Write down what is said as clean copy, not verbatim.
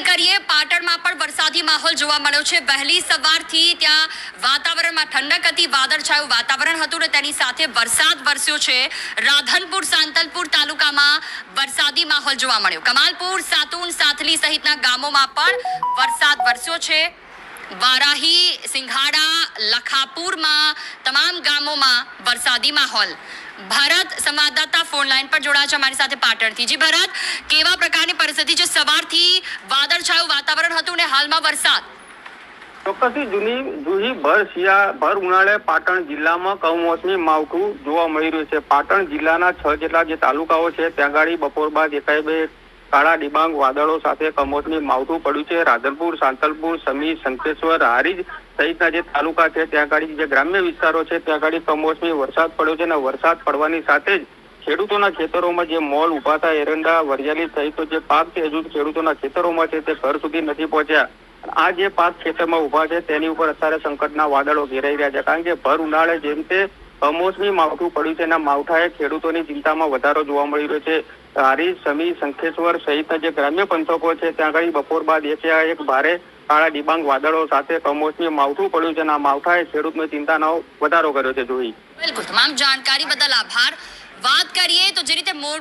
કરીએ પાટણમાં પણ વરસાદી માહોલ જોવા મળ્યો છે। વહેલી સવારથી ત્યાં વાતાવરણમાં ઠંડક હતી, વાદળછાયું વાતાવરણ હતું ને તેની સાથે વરસાદ વરસ્યો છે। રાધનપુર સાંતલપુર તાલુકામાં વરસાદી માહોલ જોવા મળ્યો। કમાલપુર, સાતુન, સાથલી સહિતના ગામોમાં પણ વરસાદ વરસ્યો છે। વારાહી, સિંઘાડા, લખાપુરમાં તમામ ગામોમાં વરસાદી માહોલ। ભારત સંવાદદાતા ફોન લાઈન પર જોડાયા છે અમારી સાથે પાટણથી। જી ભરત, કેવા પ્રકારની પરિસ્થિતિ છે? સવારથી વાદળછાયું વાતાવરણ હતું ને હાલમાં વરસાદ? ચોક્કસથી જૂહી ભર ઉનાળે પાટણ જિલ્લામાં કમોસમી માવઠું જોવા મળી રહ્યું છે। પાટણ જિલ્લાના 6 જેટલા જે તાલુકાઓ છે ત્યાં ગાડી બપોર બાદ એકાએક કાળા ડિબાંગ વાદળો સાથે કમોસમી માવઠું પડ્યું છે। રાધનપુર, સાંતલપુર, સમી, શંખેશ્વર, હારીજ સહિતના જે તાલુકા છે ત્યાં ગાડી જે ગ્રામ્ય વિસ્તારો છે ત્યાં ગાડી કમોસમી વરસાદ પડ્યો છે અને વરસાદ પડવાની સાથે જ ખેડૂતોના ખેતરોમાં જે મોલ ઉભા હતા, એરંડા, વરિયાળી સહિતનો જે પાક છે હજુ ખેડૂતોના ખેતરોમાં છે તે ઘર સુધી નથી પહોંચ્યા। આ જે પાક ખેતરમાં ઉભા છે તેની ઉપર અત્યારે સંકટના વાદળો ઘેરાઈ રહ્યા છે, કારણ કે ભર ઉનાળે જેમ તે કમોસમી માવઠું પડ્યું છે એના માવઠાએ ખેડૂતોની ચિંતામાં વધારો જોવા મળી રહ્યો છે। હારીજ, સમી, શંખેશ્વર સહિતના જે ગ્રામ્ય પંથકો છે ત્યાં આગળ બપોર બાદ એકાએક ભારે કાળા ડિબાંગ વાદળો સાથે કમોસમી માવઠું પડ્યું છે અને આ માવઠાએ ખેડૂતની ચિંતાનો વધારો કર્યો છે। જોઈ બિલકુલ, તમામ જાણકારી બદલ આભાર। વાત કરીએ તો જે રીતે